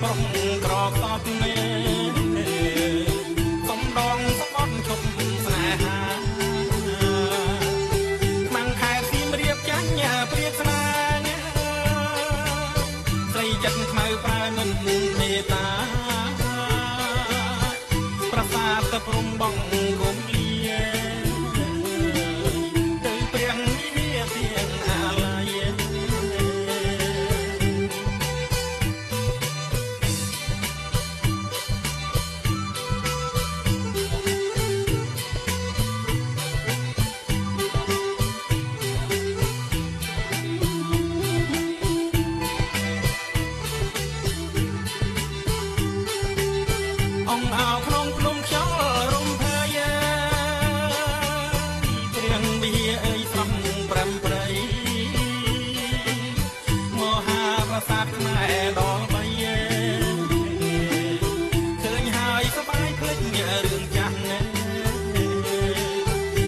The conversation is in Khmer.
ប្រុងក្រកតមេសំដងសំអត់ឈប់ស្នេហាខ្មាំងខែសៀមរាបចាញ់ព្រៀបស្នាស្រីចិត្តខ្មៅប្រើនឹងមេតាប្រសាទព្រំបងគុំលាទៅព្រៀងវាទៀងអាឡ័យអង្គអោក្នុង